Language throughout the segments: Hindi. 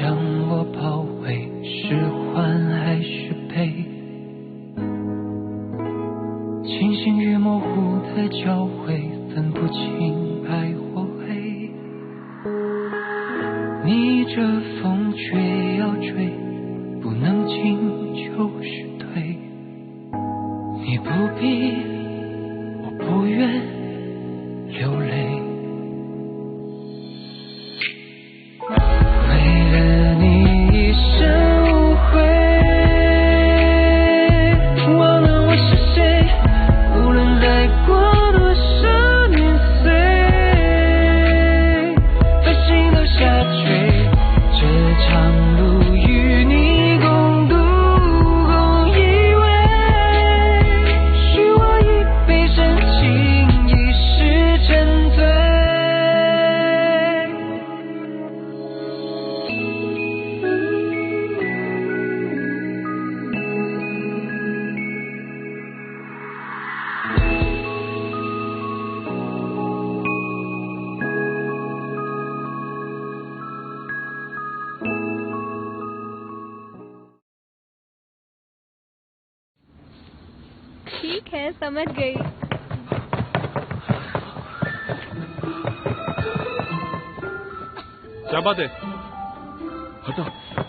将我包围，是欢还是悲？清醒与模糊的交汇，分不清白或黑。逆着风却要追，不能进就是退。你不必，我不愿流泪。为了你一生无悔，忘了我是谁，无论来过多少年岁，把心都下坠。这场路与你共度共依偎，许我一杯深情，一世沉醉。ठीक है, समझ गई। क्या बात है? हटा,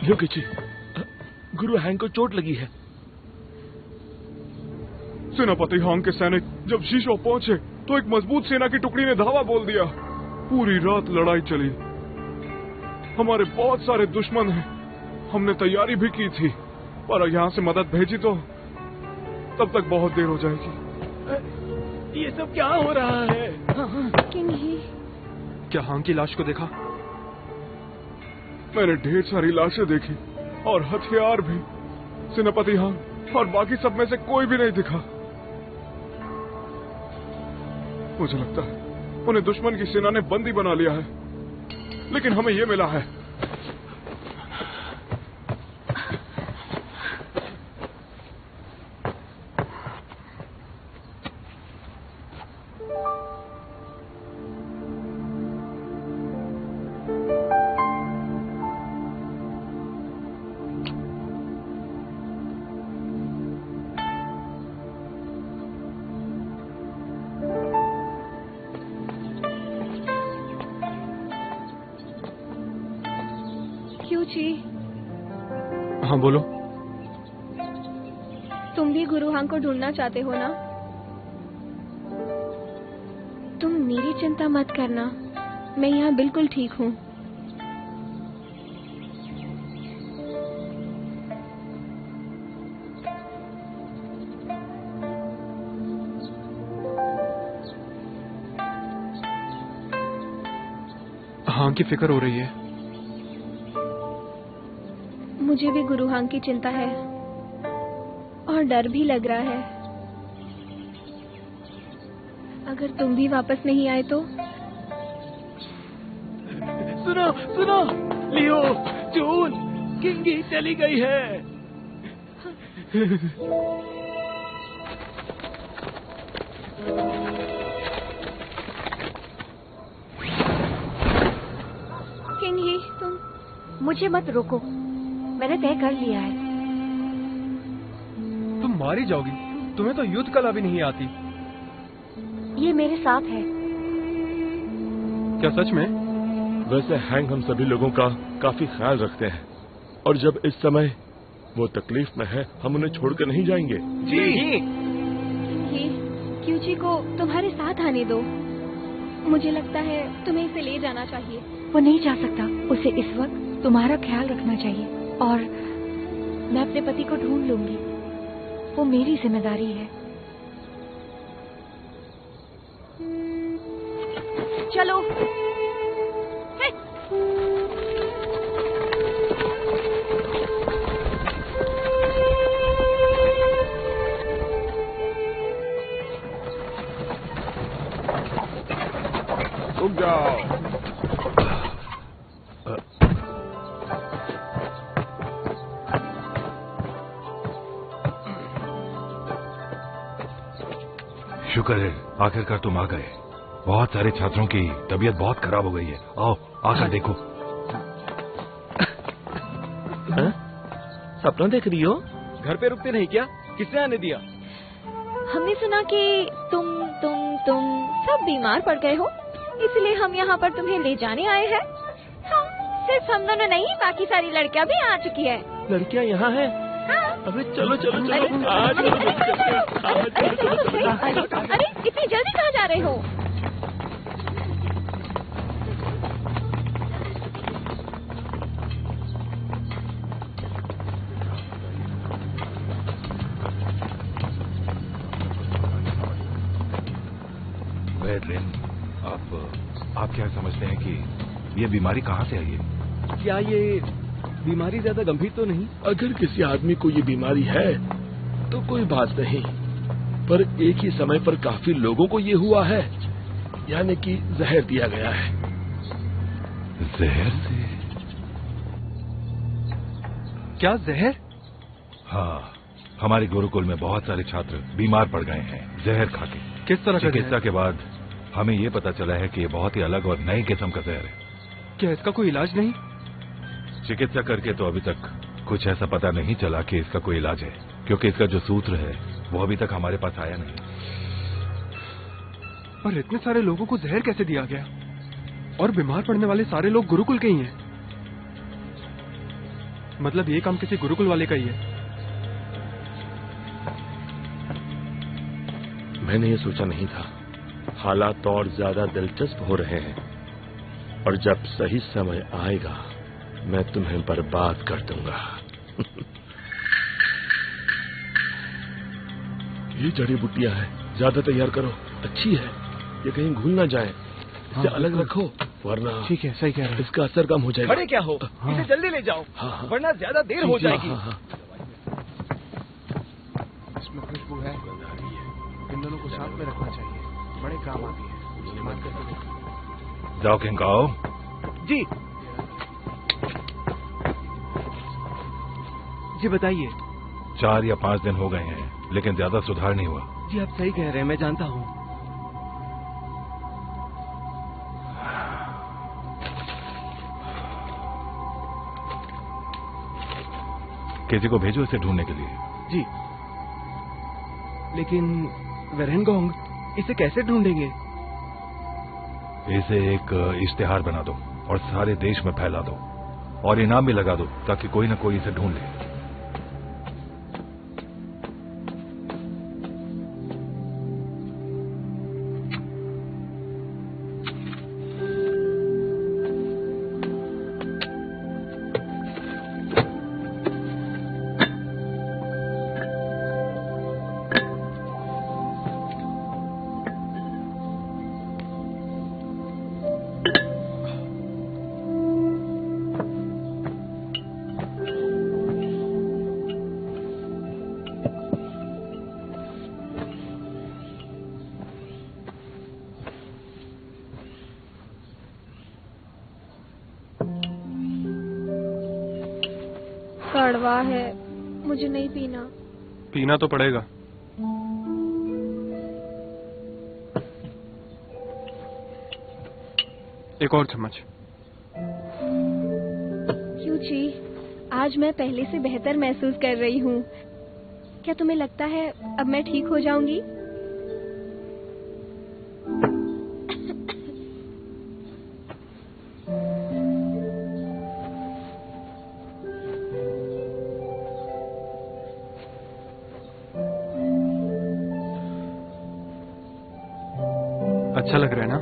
लो किची। गुरु हैंग को चोट लगी है। सेनापति हांग के सैनिक जब शीशो पहुंचे तो एक मजबूत सेना की टुकड़ी ने धावा बोल दिया। पूरी रात लड़ाई चली। हमारे बहुत सारे दुश्मन हैं। हमने तैयारी भी की थी, पर यहाँ से मदद भेजी तो तब तक बहुत देर हो जाएगी। ये सब क्या हो रहा है? किंग ही, क्या हांग की लाश को देखा? मैंने ढेर सारी लाशें देखी और हथियार भी। सेनापति हांग और बाकी सब में से कोई भी नहीं दिखा। मुझे लगता है उन्हें दुश्मन की सेना ने बंदी बना लिया है, लेकिन हमें ये मिला है। हाँ बोलो। तुम भी गुरु हांग को ढूंढना चाहते हो ना? तुम मेरी चिंता मत करना, मैं यहाँ बिल्कुल ठीक हूँ। हाँ की फिक्र हो रही है। मुझे भी गुरु हांग की चिंता है और डर भी लग रहा है। अगर तुम भी वापस नहीं आए तो? सुनो सुनो, लियो, जून, किंगी चली गई है। किंग ही, तुम मुझे मत रोको, मैंने तय कर लिया है। तुम मारी जाओगी, तुम्हें तो युद्ध कला भी नहीं आती। ये मेरे साथ है। क्या सच में? वैसे हैंग हम सभी लोगों का काफी ख्याल रखते हैं, और जब इस समय वो तकलीफ में है, हम उन्हें छोड़कर नहीं जाएंगे। जी। क्यूची को तुम्हारे साथ आने दो। मुझे लगता है तुम्हें इसे ले जाना चाहिए। वो नहीं जा सकता, उसे इस वक्त तुम्हारा ख्याल रखना चाहिए, और मैं अपने पति को ढूंढ लूंगी। वो मेरी जिम्मेदारी है। चलो। रुक जाओ। शुक्र है, आखिरकार तुम आ गए। बहुत सारे छात्रों की तबीयत बहुत खराब हो गई है। आओ आकर देखो। सपना देख रही हो? घर पे रुकते नहीं क्या? किसने आने दिया? हमने सुना कि तुम सब बीमार पड़ गए हो, इसलिए हम यहाँ पर तुम्हें ले जाने आए हैं। हाँ, सिर्फ हम दोनों नहीं, बाकी सारी लड़कियाँ भी आ चुकी है। लड़कियाँ यहाँ हैं? हाँ। अरे चलो चलो चलो, अरे, आज चलो, अरे इतनी जल्दी कहाँ जा रहे हो? बैडलिन, आप क्या समझते हैं कि ये बीमारी कहाँ से आई है? क्या ये बीमारी ज्यादा गंभीर तो नहीं? अगर किसी आदमी को ये बीमारी है तो कोई बात नहीं, पर एक ही समय पर काफी लोगों को ये हुआ है, यानी कि जहर दिया गया है। जहर से? क्या जहर? हाँ, हमारे गुरुकुल में बहुत सारे छात्र बीमार पड़ गए हैं जहर खाके। किस तरह का? चिकित्सा के बाद हमें ये पता चला है कि ये बहुत ही अलग और नई किस्म का जहर है। क्या इसका कोई इलाज नहीं? चिकित्सा करके तो अभी तक कुछ ऐसा पता नहीं चला कि इसका कोई इलाज है, क्योंकि इसका जो सूत्र है वो अभी तक हमारे पास आया नहीं। पर इतने सारे लोगों को जहर कैसे दिया गया? और बीमार पड़ने वाले सारे लोग गुरुकुल के ही हैं। मतलब ये काम किसी गुरुकुल वाले का ही है। मैंने ये सोचा नहीं था। हालात और ज्यादा दिलचस्प हो रहे हैं, और जब सही समय आएगा मैं तुम्हें बर्बाद कर दूंगा। ये जड़ी बूटियां है, ज्यादा तैयार करो, अच्छी है, ये कहीं घुल ना जाए, इसे अलग रखो, वरना ठीक है, सही कह रहे हैं। इसका असर कम हो जाएगा। बड़े क्या हो, इसे जल्दी ले जाओ, वरना ज्यादा देर हो जाएगी। इसमें खुशबू है, इन दोनों को साथ में रखना चाहिए, बड़े काम आती है। जाओ किंकाओ। जी जी बताइए। 4 या 5 दिन हो गए हैं, लेकिन ज्यादा सुधार नहीं हुआ। जी आप सही कह रहे हैं, मैं जानता हूँ। किसी को भेजो इसे ढूंढने के लिए। जी, लेकिन वेरेनगोंग इसे कैसे ढूंढेंगे? इसे एक इश्तिहार बना दो और सारे देश में फैला दो, और इनाम भी लगा दो ताकि कोई ना कोई इसे ढूंढ ले। कड़वा है, मुझे नहीं पीना। पीना तो पड़ेगा। एक और चम्मच। क्यों जी, आज मैं पहले से बेहतर महसूस कर रही हूँ। क्या तुम्हें लगता है अब मैं ठीक हो जाऊंगी? अच्छा लग रहा है ना?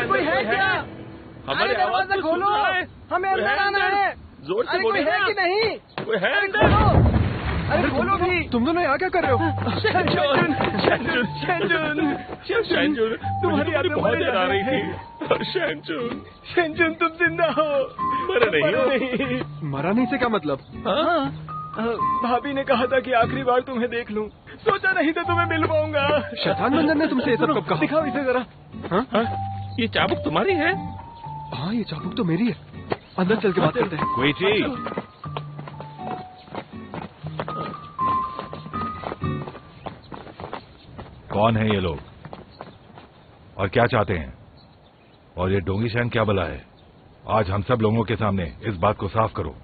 कोई है क्या? हमारे दरवाजा खोलो, हमें अंदर आना है। जोर से कोई है कि नहीं? कोई है? अरे बोलो भी, तुम दोनों यहाँ क्या कर रहे हो? शैनचुन, तुम्हारी याद बहुत याद आ रही थी। शैनचुन तुम जिंदा हो, मरा नहीं हो। मरा नहीं से क्या मतलब? भाभी ने कहा था कि आखिरी बार तुम्हें देख लूं। सोचा नहीं था तुम्हें मिल पाऊंगा। शैतान बंदर ने तुमसे ये सब कब कहा? दिखाओ इसे जरा। हाँ? ये चाबुक तुम्हारी है? हाँ, ये चाबुक तो मेरी है। अंदर चल के बात करते हैं। कोईची, कौन है ये लोग और क्या चाहते हैं? और ये डोंगी शैन क्या बला है? आज हम सब लोगों के सामने इस बात को साफ करो।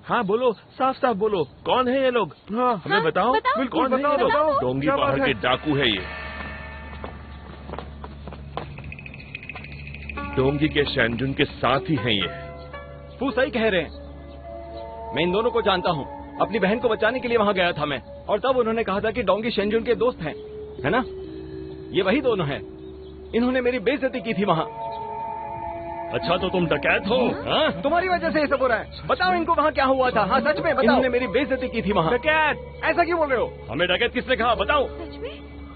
हाँ बोलो, साफ साफ बोलो, कौन है ये लोग? हाँ, हमें बताओ। बिल्कुल कौन है ये लोग? बताओ। डोंगी क्या बात पहाड़ है? के डाकू है ये। डोंगी के शैनजुन के साथ ही हैं ये। वो सही कह रहे हैं। मैं इन दोनों को जानता हूँ। अपनी बहन को बचाने के लिए वहाँ गया था मैं, और तब उन्होंने कहा था कि डोंगी शेंजुन के दोस्त हैं, है ना? ये वही दोनों हैं। इन्होंने मेरी बेइज्जती की थी वहाँ। अच्छा तो तुम डकैत हो? हाँ? तुम्हारी वजह से ये सब हो रहा है। बताओ इनको वहाँ क्या हुआ था? हाँ सच में बताओ। इन्होंने मेरी बेइज्जती की थी वहाँ। डकैत? ऐसा क्यों बोल रहे हो? हमें डकैत किसने कहा? बताओ। सच में?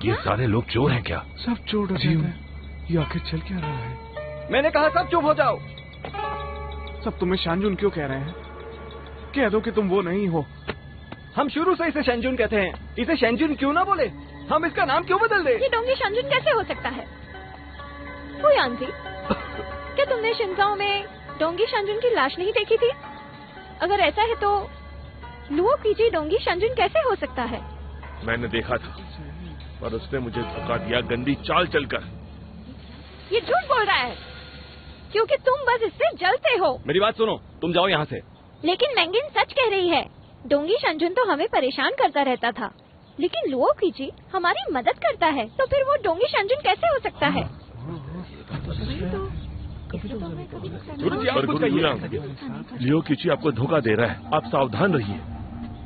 ये सारे लोग चोर हैं क्या? सब चोर हैं। ये आखिर चल क्या रहा है? मैंने कहा सब चुप हो जाओ। सब तुम्हें शानजुन क्यों कह रहे हैं? कह दो कि तुम वो नहीं हो। हम शुरू से इसे शेंजुन कहते हैं। इसे शेंजुन क्यों ना बोले? हम इसका नाम क्यों बदल दे? ये डोंगी शंजुन कैसे हो सकता है? फुयांजी, क्या तुमने शिनजाओ में डोंगी शंजुन की लाश नहीं देखी थी? अगर ऐसा है तो लुओ कीजी डोंगी शंजुन कैसे हो सकता है? मैंने देखा था, पर उसने मुझे धोखा दिया गंदी चाल चलकर। ये झूठ बोल रहा है, क्योंकि तुम बस इससे जलते हो। मेरी बात सुनो, तुम जाओ यहाँ से। लेकिन मैंगिन सच कह रही है। डोंगी शंजुन तो हमें परेशान करता रहता था, लेकिन लुओ कीजी हमारी मदद करता है, तो फिर वो डोंगी शंजुन कैसे हो सकता है? पर गुरुजी, लियो कीची आपको धोखा दे रहा है, आप सावधान रहिए।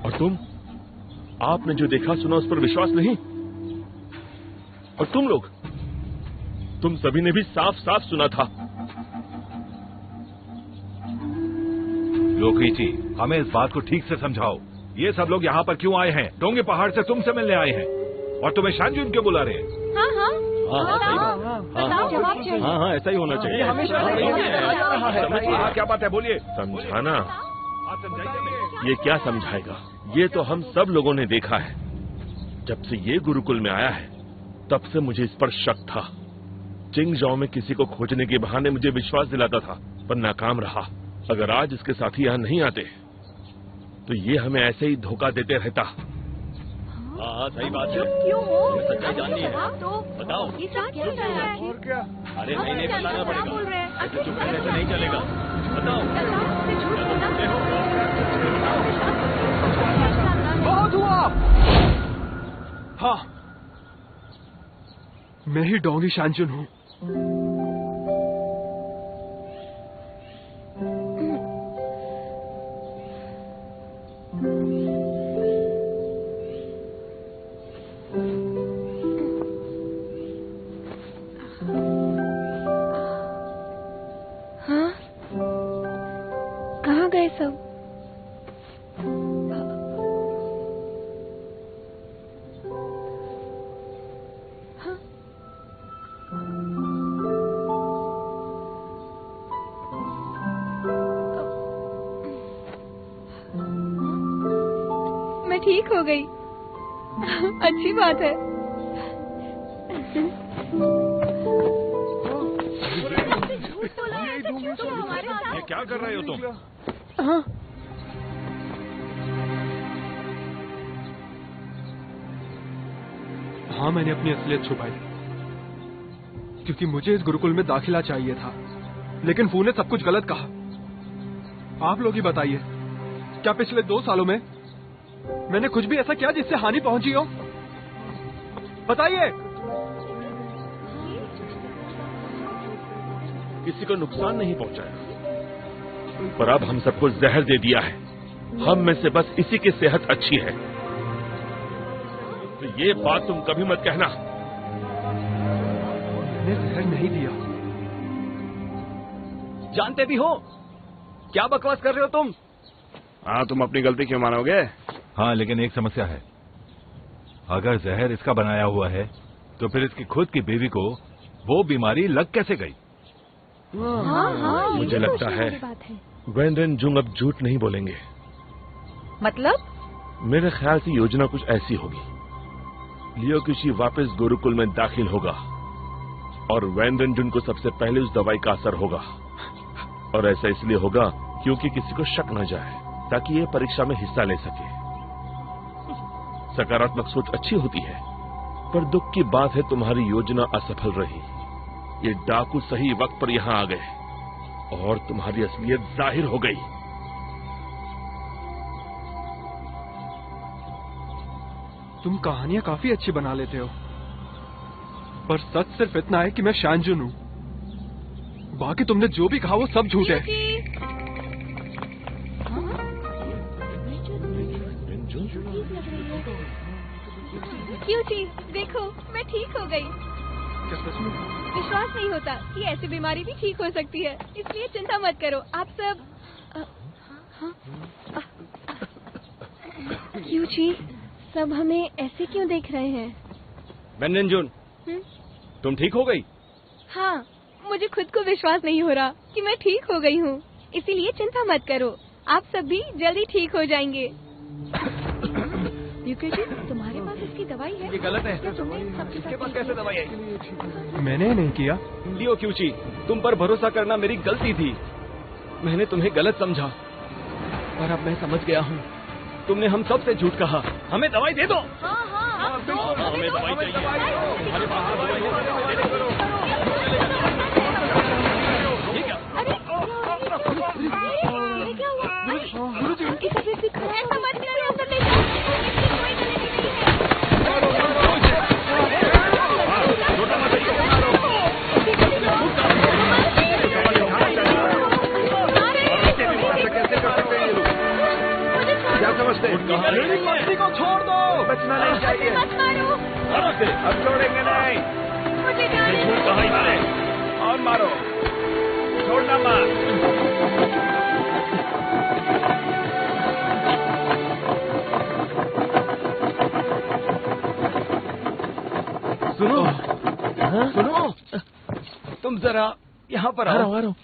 और तुम, आपने जो देखा सुना उस पर विश्वास नहीं। और तुम लोग, तुम सभी ने भी साफ साफ सुना था। लोकीची, हमें इस बात को ठीक से समझाओ। ये सब लोग यहाँ पर क्यों आए हैं? डोंगी पहाड़ से तुमसे मिलने आए हैं, और तुम्हें शानजुन क्यों बुला रहे हैं? हाँ हाँ हाँ, ऐसा ही होना चाहिए। समझ हाँ, क्या बात है? बोलिए। समझाना? आप समझाइए। ये क्या समझाएगा? ये तो हम सब लोगों ने देखा है। जब से ये गुरुकुल में आया है, तब से मुझे इस पर शक था। चिंगजाओ में किसी को खोजने के बहाने मुझे विश्वास दिलाता था, पर नाकाम रहा। अगर आज इसके साथी यहाँ नहीं आते, तो ये हमें ऐसे ही धोखा देते रहता। हाँ सही बात है। क्यों हो? सच्चाई जाननी है। बताओ, ये सब क्या चल रहा है? और क्या? अरे नहीं बताना क्या बोल पड़ेगा। रहे हैं? ऐसे चुप रहने से नहीं चलेगा। बताओ। बहुत हुआ। हाँ, मैं ही डोंगी शानजुन हूँ। हाँ? कहाँ गए सब? हाँ? मैं ठीक हो गई। अच्छी बात है। ये क्या कर रहे हो तुम? हाँ, हाँ, मैंने अपनी असलियत छुपाई, क्योंकि मुझे इस गुरुकुल में दाखिला चाहिए था। लेकिन फू ने सब कुछ गलत कहा। आप लोग ही बताइए, क्या पिछले 2 सालों में मैंने कुछ भी ऐसा किया जिससे हानि पहुंची हो? बताइए। किसी को नुकसान नहीं पहुंचाया, पर अब हम सबको जहर दे दिया है। हम में से बस इसी की सेहत अच्छी है। तो ये बात तुम कभी मत कहना। मैंने जहर नहीं दिया। जानते भी हो? क्या बकवास कर रहे हो तुम? हाँ, तुम अपनी गलती क्यों मानोगे? हाँ, लेकिन एक समस्या है। अगर जहर इसका बनाया हुआ है तो फिर इसकी खुद की बीवी को वो बीमारी लग कैसे गई? हाँ, मुझे लगता है वैन रेनजुंग अब झूठ नहीं बोलेंगे। मतलब? मेरे ख्याल से योजना कुछ ऐसी होगी। लियो किशी वापस गुरुकुल में दाखिल होगा और वैन रेनजुंग को सबसे पहले उस दवाई का असर होगा। और ऐसा इसलिए होगा क्योंकि किसी को शक न जाए, ताकि ये परीक्षा में हिस्सा ले सके। सकारात्मक सोच अच्छी होती है, पर दुख की बात है तुम्हारी योजना असफल रही। ये डाकू सही वक्त पर यहां आ गए और तुम्हारी असलियत जाहिर हो गई। तुम कहानियां काफी अच्छी बना लेते हो, पर सच सिर्फ इतना है कि मैं शानजुन हूँ। बाकी तुमने जो भी कहा वो सब झूठ है। क्यों जी? देखो, मैं ठीक हो गई। विश्वास नहीं होता कि ऐसी बीमारी भी ठीक हो सकती है, इसलिए चिंता मत करो। आप सब क्यों जी? सब हमें ऐसे क्यों देख रहे हैं? वैन रेनजुन, तुम ठीक हो गई? हाँ, मुझे खुद को विश्वास नहीं हो रहा कि मैं ठीक हो गई हूँ, इसीलिए चिंता मत करो। आप सब भी जल्दी ठीक हो जाएंगे। यूके जी, तुम्हारे पास इसकी दवाई है? ये गलत है। इसके पास कैसे दवाई है? मैंने नहीं किया। लियो क्यूची, तुम पर भरोसा करना मेरी गलती थी। मैंने तुम्हें गलत समझा, पर अब मैं समझ गया हूँ। तुमने हम सब से झूठ कहा। हमें दवाई दे दो। हाँ, बिल्कुल, हमें दवाई चाहिए। हमारे पास दवाई है। ये क्या? ये क्या हुआ? गुरुजी, उनकी तबीयत भी खराब है। ऐसा मत करिए, अंदर ले जाओ। इसकी कोई गलती नहीं क्या समझते? मेरी मस्ती को छोड़ दो। बचना नहीं चाहिए। मत मारो, अब छोड़ेंगे नहीं। मुझे जाने दो। कहीं मारे और मारो, छोड़ना मत। सुनो, सुनो, तुम जरा यहाँ पर आओ। आ रहा हूँ।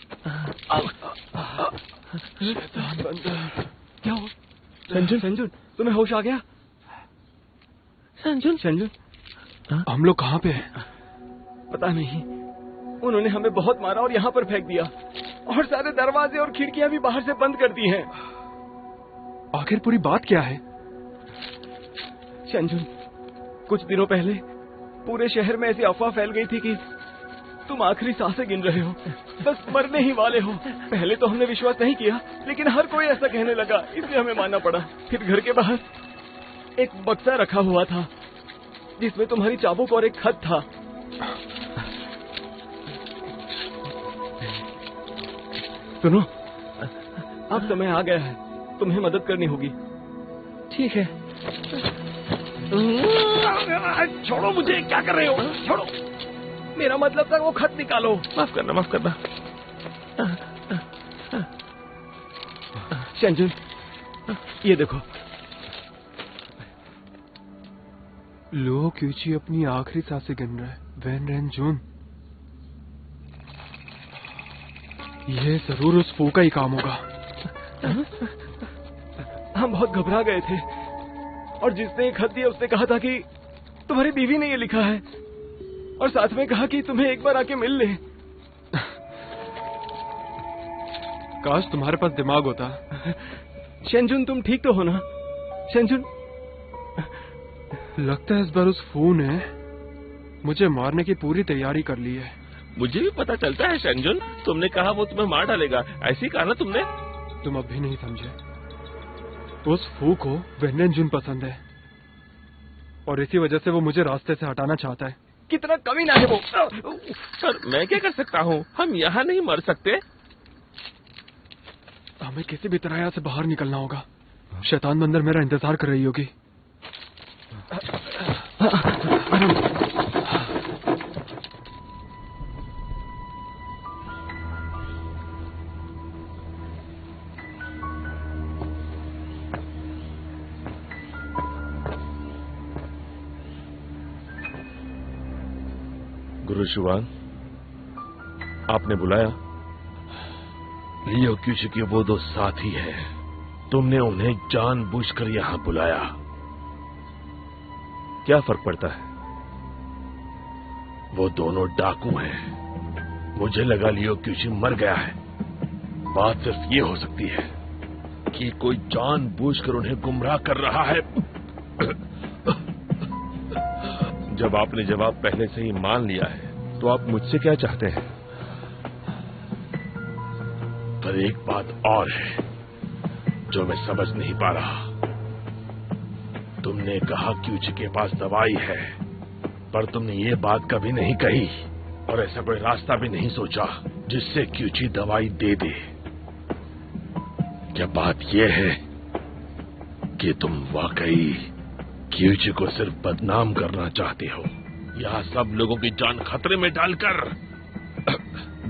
क्या हुआ? संजुन, तुम्हें होश आ गया? संजुन, हम लोग कहाँ पे हैं? पता नहीं। उन्होंने हमें बहुत मारा और यहाँ पर फेंक दिया, और सारे दरवाजे और खिड़कियाँ भी बाहर से बंद कर दी हैं। आखिर पूरी बात क्या है? संजुन, कुछ दिनों पहले पूरे शहर में ऐसी अफवाह फैल गई थी कि तुम आखिरी सांसें गिन रहे हो, बस मरने ही वाले हो। पहले तो हमने विश्वास नहीं किया, लेकिन हर कोई ऐसा कहने लगा, इसलिए हमें मानना पड़ा। फिर घर के बाहर एक बक्सा रखा हुआ था जिसमें तुम्हारी चाबुक और एक खत था। सुनो, अब समय आ गया है, तुम्हें मदद करनी होगी। ठीक है। छोड़ो मुझे, क्या कर रहे हो? छोड़ो, मेरा मतलब था वो खत निकालो। माफ करना, माफ करना। संजुन, ये देखो। लो क्यूची अपनी आखिरी सांसें गिन रहा है। वैन रेनजुन, ये जरूर उस फू का ही काम होगा। हम बहुत घबरा गए थे, और जिसने ये खत दिया उसने कहा था कि तुम्हारी बीवी ने ये लिखा है, और साथ में कहा कि तुम्हें एक बार आके मिल ले। काश तुम्हारे पास दिमाग होता। शंजुन, तुम ठीक तो हो ना? शंजुन, लगता है इस बार उस फू ने मुझे मारने की पूरी तैयारी कर ली है। मुझे भी पता चलता है शंजुन, तुमने कहा वो तुम्हें मार डालेगा, ऐसी कहा ना तुमने? तुम अब भी नहीं समझे। उस फू को वैन रेनजुन पसंद है, और इसी वजह से वो मुझे रास्ते से हटाना चाहता है। कितना कमीना है वो। सर, मैं क्या कर सकता हूँ? हम यहाँ नहीं मर सकते। हमें किसी भी तरह यहाँ से बाहर निकलना होगा। शैतान बंदर मेरा इंतजार कर रही होगी। गुरु शुआन, आपने बुलाया? लियो क्यूची के वो दो साथी हैं, तुमने उन्हें जानबूझकर यहां बुलाया। क्या फर्क पड़ता है? वो दोनों डाकू हैं। मुझे लगा लियो क्यूची मर गया है। बात सिर्फ ये हो सकती है कि कोई जानबूझकर उन्हें गुमराह कर रहा है। जब आपने जवाब पहले से ही मान लिया है तो आप मुझसे क्या चाहते हैं? पर एक बात और है जो मैं समझ नहीं पा रहा। तुमने कहा क्यूची के पास दवाई है, पर तुमने ये बात कभी नहीं कही और ऐसा कोई रास्ता भी नहीं सोचा जिससे क्यूची दवाई दे दे। क्या बात यह है कि तुम वाकई क्यूची को सिर्फ बदनाम करना चाहते हो, या सब लोगों की जान खतरे में डालकर?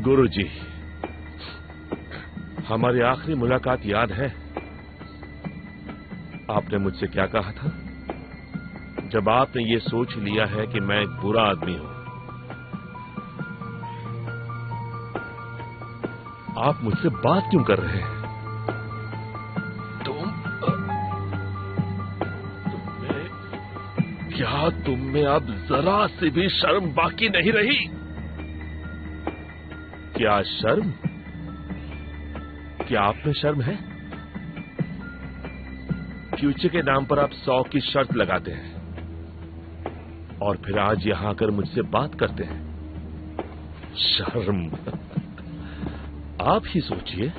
गुरुजी, हमारी आखिरी मुलाकात याद है? आपने मुझसे क्या कहा था? जब आपने ये सोच लिया है कि मैं एक बुरा आदमी हूं, आप मुझसे बात क्यों कर रहे हैं? क्या तुम में अब जरा से भी शर्म बाकी नहीं रही? क्या शर्म? क्या आप में शर्म है? क्यूची के नाम पर आप 100 की शर्त लगाते हैं और फिर आज यहां आकर मुझसे बात करते हैं। शर्म? आप ही सोचिए।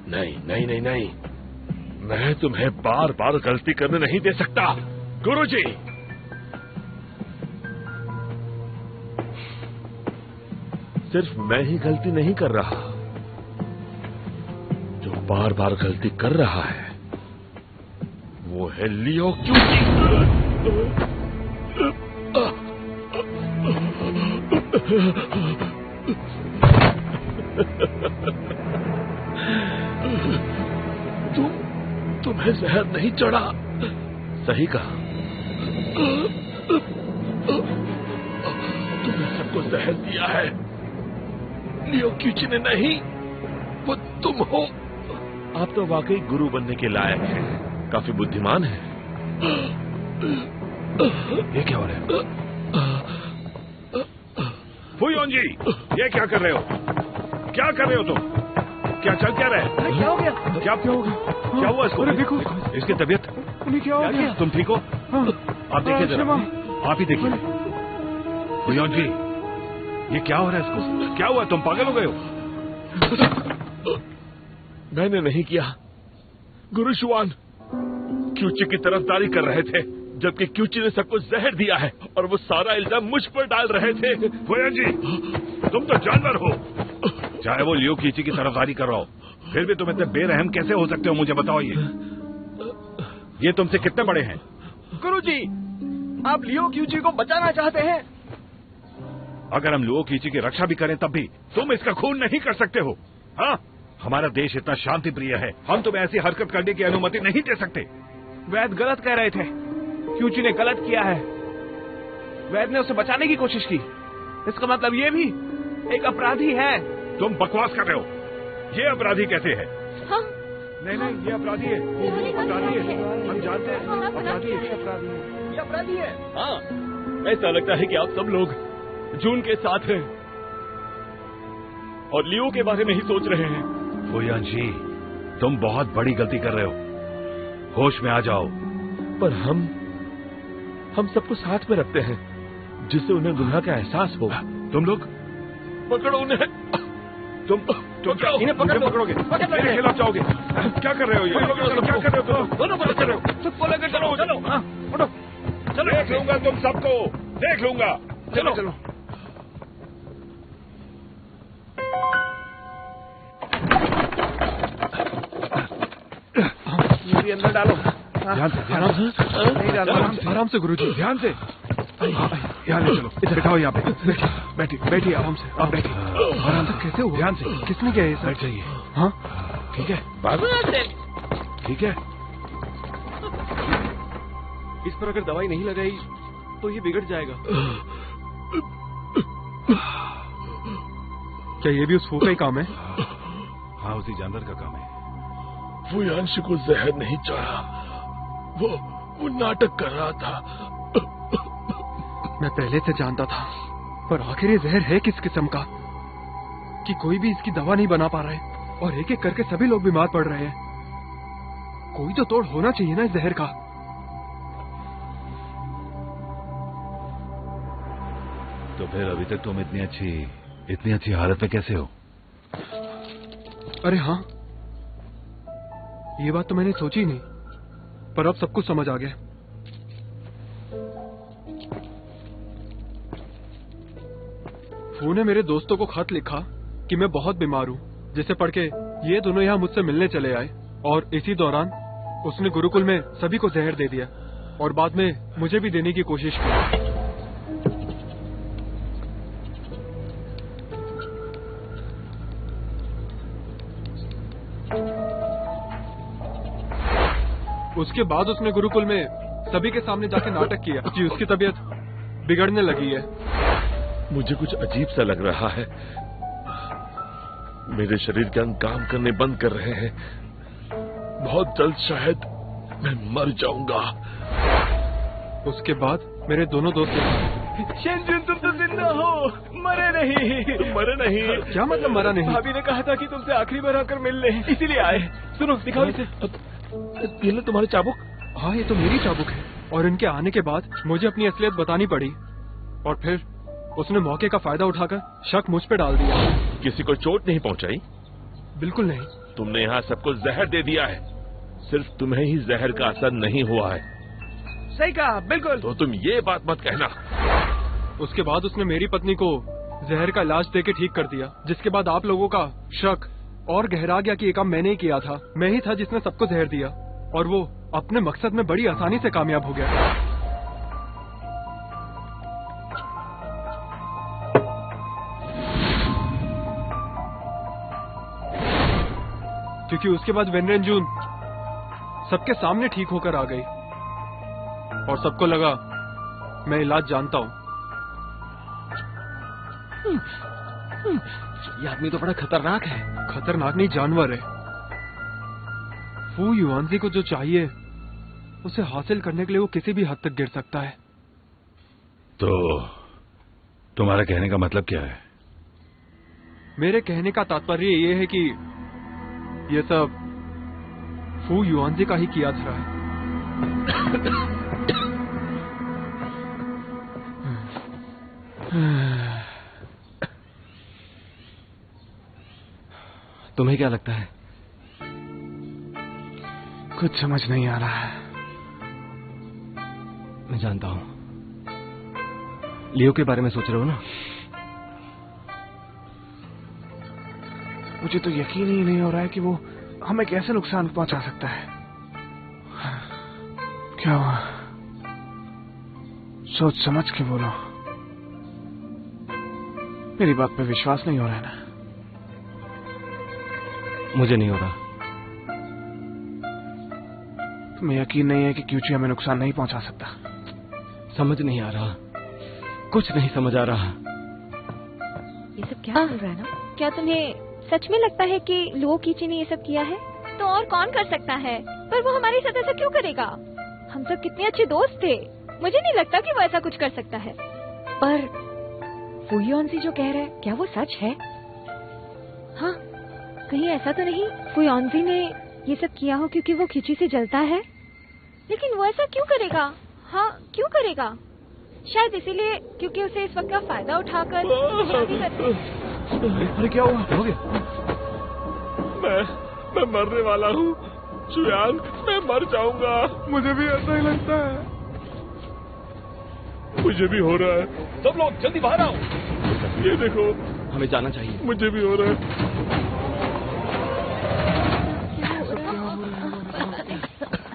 नहीं नहीं नहीं नहीं, मैं तुम्हें बार बार गलती करने नहीं दे सकता। गुरुजी, सिर्फ मैं ही गलती नहीं कर रहा, जो बार बार गलती कर रहा है वो है लियो क्यूची। तुम्हें जहर नहीं चढ़ा? सही कहा, तुमने सबको जहर दिया है, लियो क्यूची ने नहीं। वो तुम हो। आप तो वाकई गुरु बनने के लायक हैं, काफी बुद्धिमान हैं। ये क्या हो रहा है? फुयोन जी, ये क्या कर रहे हो? क्या कर रहे हो तुम? क्या चल क्या रहा है? क्या हो गया? क्या क्या हुआ इसको? अरे देखो, इसकी तबीयत क्या हो गया? तुम ठीक हो? हाँ। आप देखिए जरा, क्षमा। आप ही देखिए। फुयोन जी, ये क्या हो रहा है इसको? क्या हुआ? तुम पागल हो गए हो? मैंने नहीं किया। गुरु शुआन क्यूची की तरफदारी कर रहे थे, जबकि क्यूची ने सबको जहर दिया है और वो सारा इल्जाम मुझ पर डाल रहे थे। फुयोन जी, तुम तो जानवर हो। चाहे वो लियो क्यूची की तरफदारी कर रहा हो, फिर भी तुम इतने बेरहम कैसे हो सकते हो? मुझे बताओ। ये तुमसे कितने बड़े हैं? गुरुजी, आप लियो क्यूची को बचाना चाहते हैं? अगर हम लियो क्यूची की रक्षा भी करें तब भी तुम इसका खून नहीं कर सकते हो। हाँ, हमारा देश इतना शांति प्रिय है, हम तुम्हें ऐसी हरकत करने की अनुमति नहीं दे सकते। वैद गलत कह रहे थे। क्यूची ने गलत किया है। वैद ने उसे बचाने की कोशिश की। इसका मतलब ये भी एक अपराधी है। तुम बकवास कर रहे हो। ये अपराधी कैसे है? हाँ, नहीं नहीं, ये अपराधी है। अपराधी है, हम जानते हैं। अपराधी है, ये अपराधी है। हाँ, ऐसा लगता है कि आप सब लोग जून के साथ हैं और लियो के बारे में ही सोच रहे हैं। फुयोन जी, तुम बहुत बड़ी गलती कर रहे हो। होश में आ जाओ। पर हम सबको साथ में रखते हैं, जिससे उन्हें गुनाह का एहसास हो। तुम लोग पकड़ो उन्हें। तुम इन्हें पकड़ लो। पकड़ोगे, मेरे खिलाफ जाओगे। क्या कर रहे हो? ये क्या कर रहे हो तुम? दोनों पकड़ रहे हो। सबको लेकर चलो। चलो, हाँ, उठो। चलो, देख लूंगा तुम सबको, देख लूंगा। चलो चलो। मेरी अंदर डालो। ध्यान से, ध्यान से। नहीं डालो। आराम से गुरुजी, ध्यान से। यहाँ ले चलो, इधर बैठाओ। यहाँ पे बैठिए आराम से। आप बैठिए आराम से। कैसे हुआ? ध्यान से। किसने किया ये सब? बैठ जाइए। हाँ, ठीक है, ठीक है। इस पर अगर दवाई नहीं लगाई तो ये बिगड़ जाएगा। क्या ये भी उस फू का ही काम है? हाँ, उसी जानवर का काम है। वो यांशी को जहर नहीं चढ़ा, वो नाटक कर रहा था। मैं पहले से जानता था, पर आखिर ये जहर है किस किस्म का कि कोई भी इसकी दवा नहीं बना पा रहा है और एक एक करके सभी लोग बीमार पड़ रहे हैं। कोई तो तोड़ होना चाहिए ना इस जहर का। तो फिर अभी तक तुम इतनी अच्छी हालत में कैसे हो? अरे हाँ, ये बात तो मैंने सोची नहीं, पर अब सब कुछ समझ आ गया। फू ने मेरे दोस्तों को खत लिखा कि मैं बहुत बीमार हूँ, जिसे पढ़ के ये दोनों यहाँ मुझसे मिलने चले आए और इसी दौरान उसने गुरुकुल में सभी को जहर दे दिया और बाद में मुझे भी देने की कोशिश की। उसके बाद उसने गुरुकुल में सभी के सामने जाके नाटक किया कि उसकी तबीयत बिगड़ने लगी है। मुझे कुछ अजीब सा लग रहा है। मेरे शरीर के अंग काम करने बंद कर रहे हैं। बहुत जल्द शायद मैं मर जाऊंगा। उसके बाद मेरे दोनों दोस्त शेनजुन, तुम तो जिंदा हो, मरे नहीं। मरे नहीं? क्या मतलब मरा नहीं? भाभी ने कहा था कि तुमसे आखिरी बार आकर मिल ले, इसीलिए आए। सुनो, दिखाओ इसे। ये लो तुम्हारे चाबुक। हाँ, ये तो मेरी चाबुक है। और इनके आने के बाद मुझे अपनी असलियत बतानी पड़ी और फिर उसने मौके का फायदा उठाकर शक मुझ पे डाल दिया। किसी को चोट नहीं पहुंचाई? बिल्कुल नहीं। तुमने यहाँ सबको जहर दे दिया है, सिर्फ तुम्हें ही जहर का असर नहीं हुआ है। सही कहा, बिल्कुल। तो तुम ये बात मत कहना। उसके बाद उसने मेरी पत्नी को जहर का इलाज देके ठीक कर दिया, जिसके बाद आप लोगों का शक और गहरा गया कि ये काम मैंने ही किया था। मैं ही था जिसने सबको जहर दिया और वो अपने मकसद में बड़ी आसानी से कामयाब हो गया। क्योंकि उसके बाद वेनरेंजून सबके सामने ठीक होकर आ गई और सबको लगा मैं इलाज जानता हूँ। ये आदमी तो बड़ा खतरनाक है। खतरनाक नहीं, जानवर है। फू युआनजी को जो चाहिए उसे हासिल करने के लिए वो किसी भी हद तक गिर सकता है। तो तुम्हारा कहने का मतलब क्या है? मेरे कहने का तात्पर्य ये है कि ये सब फू युआनजी का ही किया था। तुम्हें क्या लगता है? कुछ समझ नहीं आ रहा है। मैं जानता हूँ। लियो के बारे में सोच रहे हो ना? मुझे तो यकीन ही नहीं हो रहा है कि वो हमें कैसे नुकसान पहुंचा सकता है। क्या हुआ? सोच समझ के बोलो। मेरी बात पे विश्वास नहीं हो रहा है ना? मुझे नहीं हो रहा। तुम्हें यकीन नहीं है कि क्यूची हमें नुकसान नहीं पहुंचा सकता? समझ नहीं आ रहा, कुछ नहीं समझ आ रहा। ये सब क्या चल रहा है ना? क्या तुम्हें सच में लगता है कि लो कीची ने ये सब किया है? तो और कौन कर सकता है? पर वो हमारे साथ ऐसा क्यों करेगा? हम सब कितने अच्छे दोस्त थे। मुझे नहीं लगता कि वो ऐसा कुछ कर सकता है। पर फू युआनजी जो कह रहा है, क्या वो सच है? हाँ, कहीं ऐसा तो नहीं फू युआनजी ने ये सब किया हो क्योंकि वो खिची से जलता है? लेकिन वो ऐसा क्यों करेगा? हाँ, क्यों करेगा? शायद इसीलिए क्योंकि उसे इस वक्त का फायदा उठाकर शादी करनी। अरे क्या हुआ? हो गया? मैं मरने वाला हूँ शुयान, मैं मर जाऊंगा। मुझे भी ऐसा ही लगता है। मुझे भी हो रहा है। सब लोग जल्दी बाहर आओ। ये देखो, हमें जाना चाहिए। मुझे भी हो रहा है।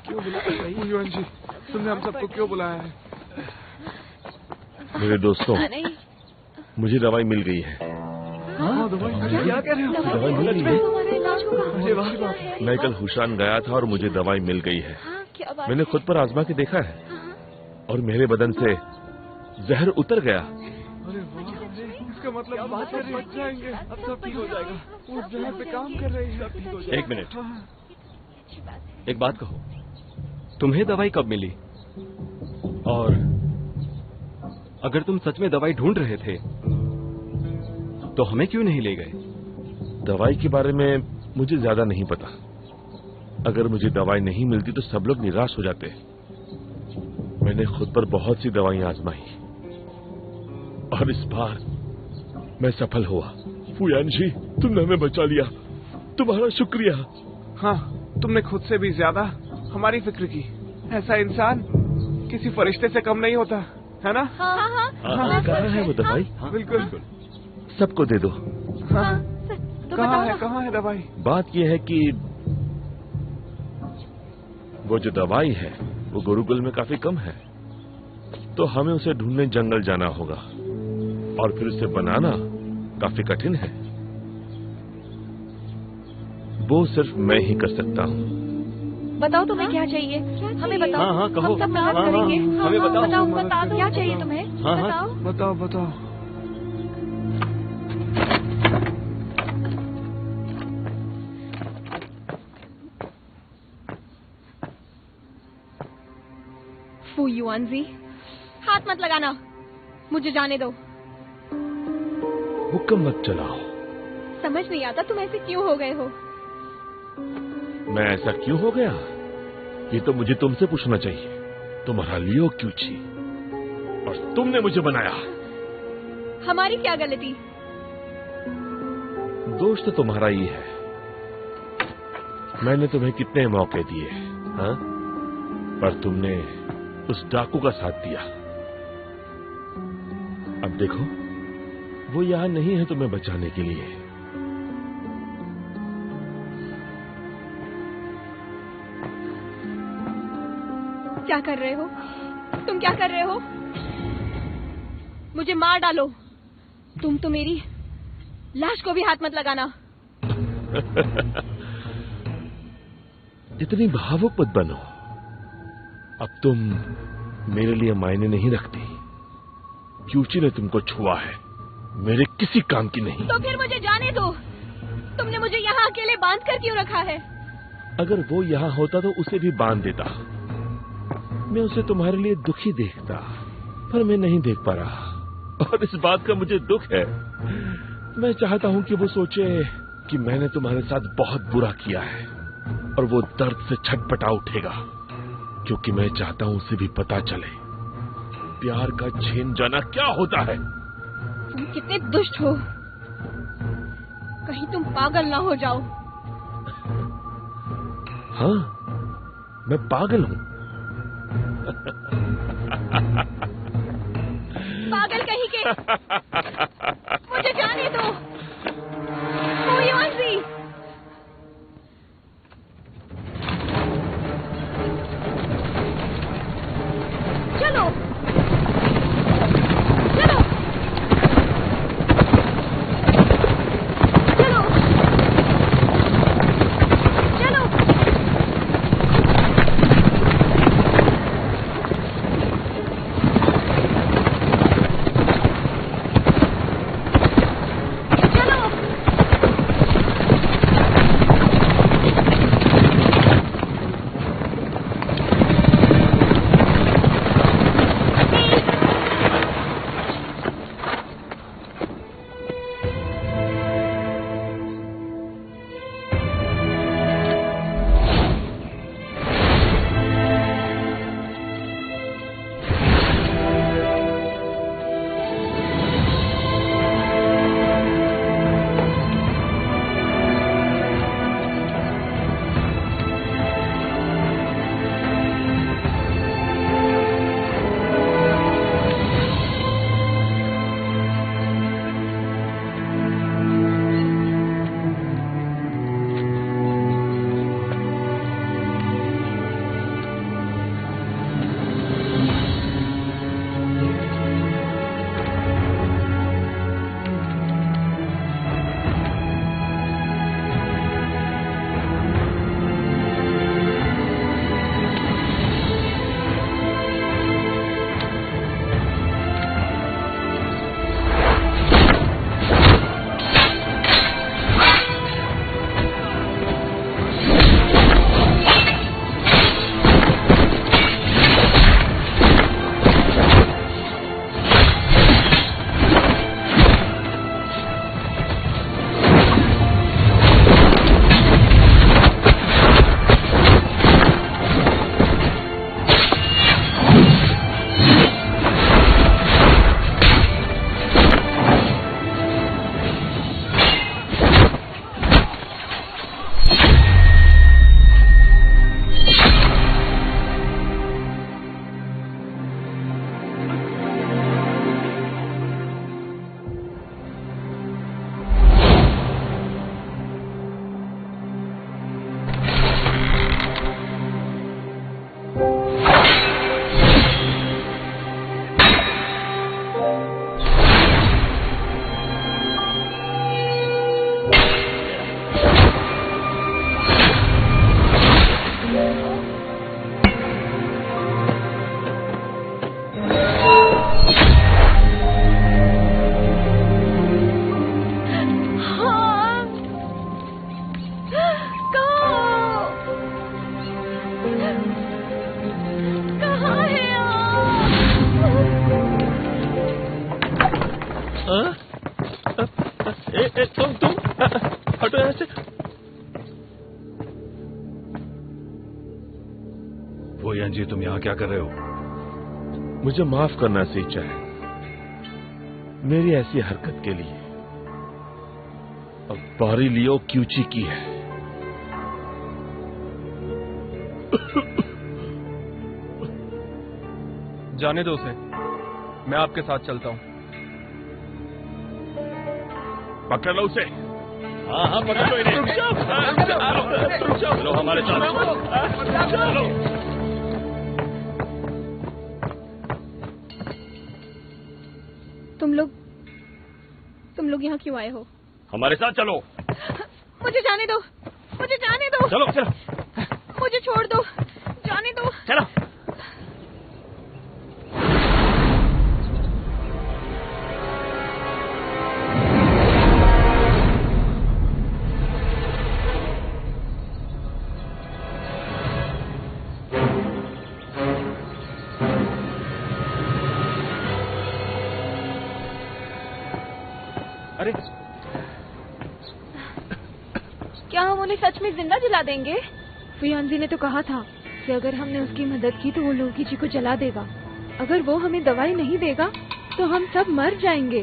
क्यों बुलाया युआनजी? तुमने हम सबको क्यों बुलाया है? मेरे दोस्तों, नहीं, मुझे दवाई मिल गई है। हाँ, दवाई क्या कह रहे हो? दवाई मिल गई है। हमारा इलाज होगा। मैं कल हुशान गया था और मुझे दवाई मिल गई है। हाँ, क्या बात मैंने है? खुद पर आजमा के देखा है और मेरे बदन से जहर उतर गया। अरे वाह, इसका मतलब क्या बात हम है? बच जाएंगे। अब सब ठीक हो जाएगा। वो जहाँ पे काम कर रही है। ठीक हो जाएगा। एक मिनट, हाँ, एक बात कहो, तुम्हें दवाई कब मिली? और अगर तुम सच में दवाई ढूंढ रहे थे तो हमें क्यों नहीं ले गए? दवाई के बारे में मुझे ज्यादा नहीं पता। अगर मुझे दवाई नहीं मिलती तो सब लोग निराश हो जाते। मैंने खुद पर बहुत सी दवाइयां आजमाई और इस बार मैं सफल हुआ। फुयान जी, तुमने हमें बचा लिया, तुम्हारा शुक्रिया। हाँ, तुमने खुद से भी ज्यादा हमारी फिक्र की। ऐसा इंसान किसी फरिश्ते से कम नहीं होता, है ना? हाँ हाँ हाँ, कहाँ है वो दवाई? बिल्कुल। सबको दे दो। हाँ, तो कहाँ बताओ है, ना। कहाँ है दवाई? बात यह है कि वो जो दवाई है वो गुरुकुल में काफी कम है, तो हमें उसे ढूंढने जंगल जाना होगा और फिर उसे बनाना काफी कठिन है। वो सिर्फ मैं ही कर सकता हूँ। बताओ तुम्हें क्या चाहिए? हमें बताओ। हाँ, हाँ, कहो। हम सब मदद हाँ, हाँ, करेंगे। हमें बताओ। बताओ, मदद बता दो करेंगे। क्या चाहिए तुम्हें? हाँ, हाँ। बताओ। बताओ बताओ। फू युआनजी, हाथ मत लगाना, मुझे जाने दो। हुक्म मत चलाओ। समझ नहीं आता तुम ऐसे क्यों हो गए हो। मैं ऐसा क्यों हो गया ये तो मुझे तुमसे पूछना चाहिए। तुम्हारा लियो क्यों छी और तुमने मुझे बनाया। हमारी क्या गलती? दोष तो तुम्हारा ही है। मैंने तुम्हें कितने मौके दिए, हाँ? पर तुमने उस डाकू का साथ दिया। अब देखो, वो यहां नहीं है तुम्हें बचाने के लिए। क्या कर रहे हो तुम? क्या कर रहे हो? मुझे मार डालो। तुम तो मेरी लाश को भी हाथ मत लगाना। इतनी भावुक मत बनो। अब तुम मेरे लिए मायने नहीं रखती। क्यूची ने तुमको छुआ है, मेरे किसी काम की नहीं। तो फिर मुझे जाने दो। तुमने मुझे यहाँ अकेले बांध कर क्यों रखा है? अगर वो यहाँ होता तो उसे भी बांध देता। मैं उसे तुम्हारे लिए दुखी देखता, पर मैं नहीं देख पा रहा और इस बात का मुझे दुख है। मैं चाहता हूँ कि वो सोचे कि मैंने तुम्हारे साथ बहुत बुरा किया है और वो दर्द से छटपटा उठेगा, क्योंकि मैं चाहता हूँ उसे भी पता चले प्यार का छीन जाना क्या होता है। तुम कितने दुष्ट हो, कहीं तुम पागल ना हो जाओ। हाँ, मैं पागल हूँ। पागल कहीं के। मुझे जाने दो। ओ युआनजी, चलो चलो चलो चलो। फुयान जी, तुम यहाँ क्या कर रहे हो? मुझे माफ करना सीचा है मेरी ऐसी हरकत के लिए। अब बारी लियो क्यूची की है। जाने दो उसे, मैं आपके साथ चलता हूँ। पकड़ लो उसे। हाँ हाँ, पकड़ लो इन्हें। चलो हमारे साथ। चलो। तुम लोग यहाँ क्यों आए हो? हमारे साथ चलो। मुझे जाने दो, मुझे जाने दो। चलो चलो मुझे छोड़ दो, जाने दो। चलो। अरे क्या हम उन्हें सच में जिंदा जला देंगे? फुयानजी ने तो कहा था कि अगर हमने उसकी मदद की तो वो लोकीची को जला देगा। अगर वो हमें दवाई नहीं देगा तो हम सब मर जाएंगे।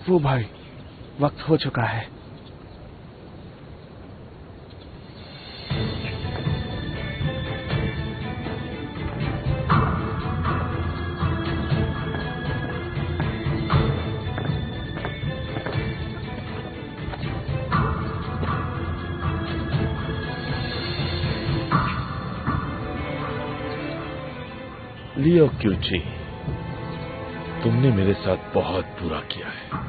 वो भाई, वक्त हो चुका है। लियो क्यूची, तुमने मेरे साथ बहुत बुरा किया है।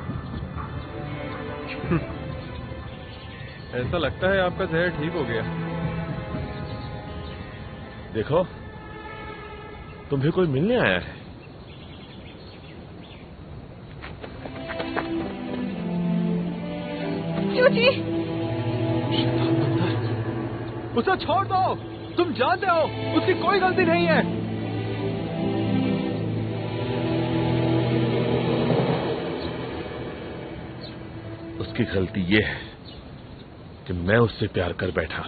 ऐसा लगता है आपका जहर ठीक हो गया। देखो, तुम्हें कोई मिलने आया है। क्यूची, उसे छोड़ दो। तुम जानते हो उसकी कोई गलती नहीं है। उसकी गलती ये है कि मैं उससे प्यार कर बैठा।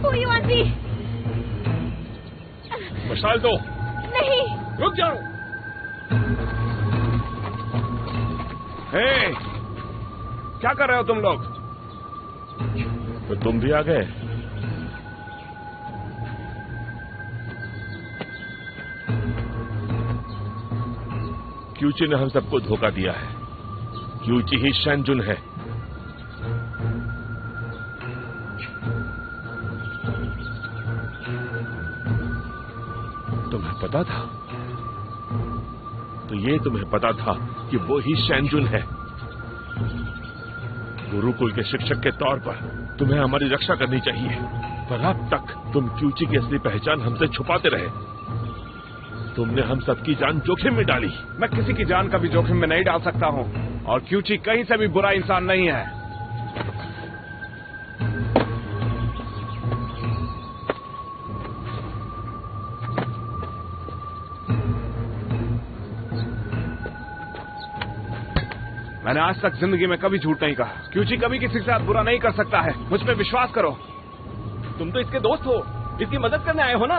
फुयानजी, मशाल दो। नहीं। रुक जाओ। हे, क्या कर रहे हो तुम लोग? तो तुम भी आ गए। क्यूची ने हम सबको धोखा दिया है। क्यूची ही शैनजुन है। तुम्हें पता था? तो ये तुम्हें पता था कि वो ही शैनजुन है। गुरुकुल के शिक्षक के तौर पर तुम्हें हमारी रक्षा करनी चाहिए, पर अब तक तुम क्यूची की असली पहचान हमसे छुपाते रहे। तुमने हम सबकी जान जोखिम में डाली। मैं किसी की जान कभी जोखिम में नहीं डाल सकता हूँ, और क्यूची कहीं से भी बुरा इंसान नहीं है। मैंने आज तक जिंदगी में कभी झूठ नहीं कहा। क्यूची कभी किसी के साथ बुरा नहीं कर सकता है, मुझ पे विश्वास करो। तुम तो इसके दोस्त हो, इसकी मदद करने आए हो ना।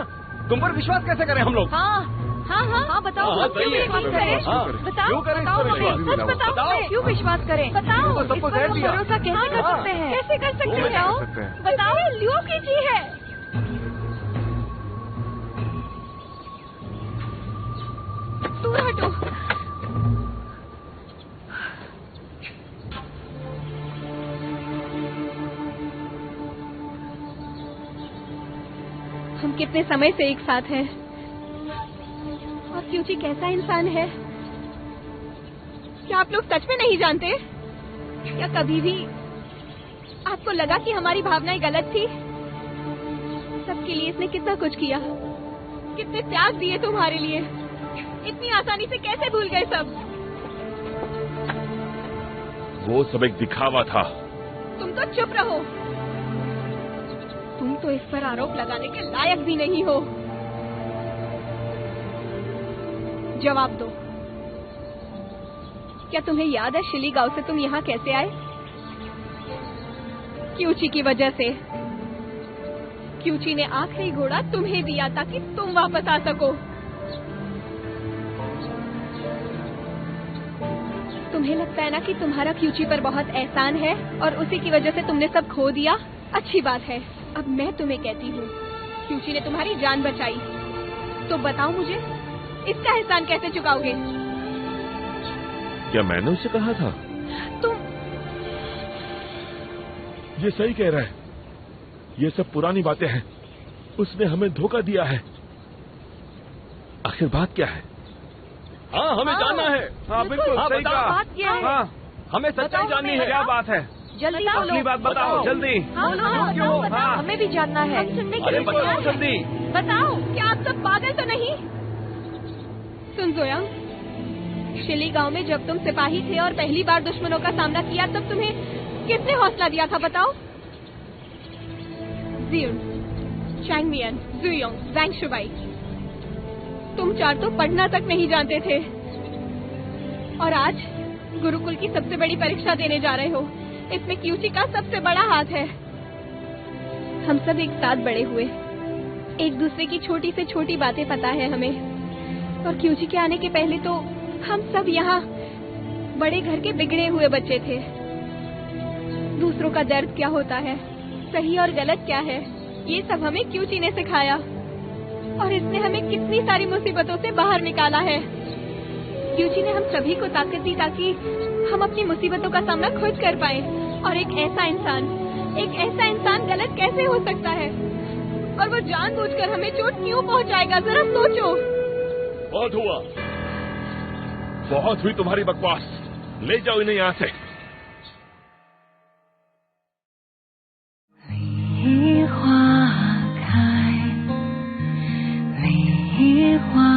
तुम पर विश्वास कैसे करें हम लोग? हाँ हाँ हाँ हाँ, बताओ। हाँ, क्यों सही है। विश्वास करें? हाँ, बताओ, क्यों करें इस बताओ पर हमें, विश्वास? सच बताओ बताओ। हमें, क्यों विश्वास करें? बताओ। तो सबको इस पर जहर हम दिया। भरोसा कैसे कर हाँ। सकते हैं? कैसे कर सकते हैं? कैसे कर सकते हैं? बताओ, लियो कीची है। दूर हटो। हम कितने समय से एक साथ हैं, और क्यूची कैसा इंसान है? क्या आप लोग सच में नहीं जानते? क्या कभी भी आपको लगा कि हमारी भावनाएं गलत थी? सबके लिए इसने कितना कुछ किया, कितने त्याग दिए तुम्हारे लिए। इतनी आसानी से कैसे भूल गए सब? वो सब एक दिखावा था। तुम तो चुप रहो। तुम तो इस पर आरोप लगाने के लायक भी नहीं हो। जवाब दो, क्या तुम्हें याद है शिली गांव से तुम यहाँ कैसे आए? क्यूची की वजह से। क्यूची ने आखिरी घोड़ा तुम्हें दिया ताकि तुम वापस आ सको। तुम्हें लगता है ना कि तुम्हारा क्यूची पर बहुत एहसान है और उसी की वजह से तुमने सब खो दिया। अच्छी बात है। अब मैं तुम्हें कहती हूँ, क्यूची ने तुम्हारी जान बचाई, तो बताओ मुझे इसका एहसान कैसे चुकाओगे? क्या मैंने उसे कहा था? तुम ये सही कह रहा है। ये सब पुरानी बातें हैं। उसने हमें धोखा दिया है। आखिर बात क्या है? हाँ, हमें जानना है। हाँ बिल्कुल सही बताओ, कहा। बात क्या है? हाँ, हमें सच्चाई जाननी है। क्या बात है? जल्दी असली बात बताओ जल्दी। हाँ, क्यों? हाँ। हमें भी जानना है। हम सुनने के अरे लिए बताओ तैयार हैं। जल्दी। बताओ, क्या आप सब पागल तो नहीं? सुन जोया, शिली गांव में जब तुम सिपाही थे और पहली बार दुश्मनों का सामना किया, तब तुम्हें किसने हौसला दिया था बताओ? जियुन, चैंगमियन, जुयोंग, वैंग शुबाई। तुम चार तो पढ़ना तक नहीं जानते थे और आज गुरुकुल की सबसे बड़ी परीक्षा देने जा रहे हो। इसमें क्यूची का सबसे बड़ा हाथ है। हम सब एक साथ बड़े हुए, एक दूसरे की छोटी से छोटी बातें पता है हमें। और क्यूची के आने के पहले तो हम सब यहाँ बड़े घर के बिगड़े हुए बच्चे थे। दूसरों का दर्द क्या होता है, सही और गलत क्या है, ये सब हमें क्यूची ने सिखाया। और इसने हमें कितनी सारी मुसीबतों से बाहर निकाला है। क्यूची ने हम सभी को ताकत दी ताकि हम अपनी मुसीबतों का सामना खुद कर पाए। और एक ऐसा इंसान गलत कैसे हो सकता है? और वो जानबूझकर हमें चोट क्यों पहुंचाएगा? जरा सोचो। बहुत हुआ, बहुत हुई तुम्हारी बकवास। ले जाओ इन्हें यहाँ से। 梨花开，梨花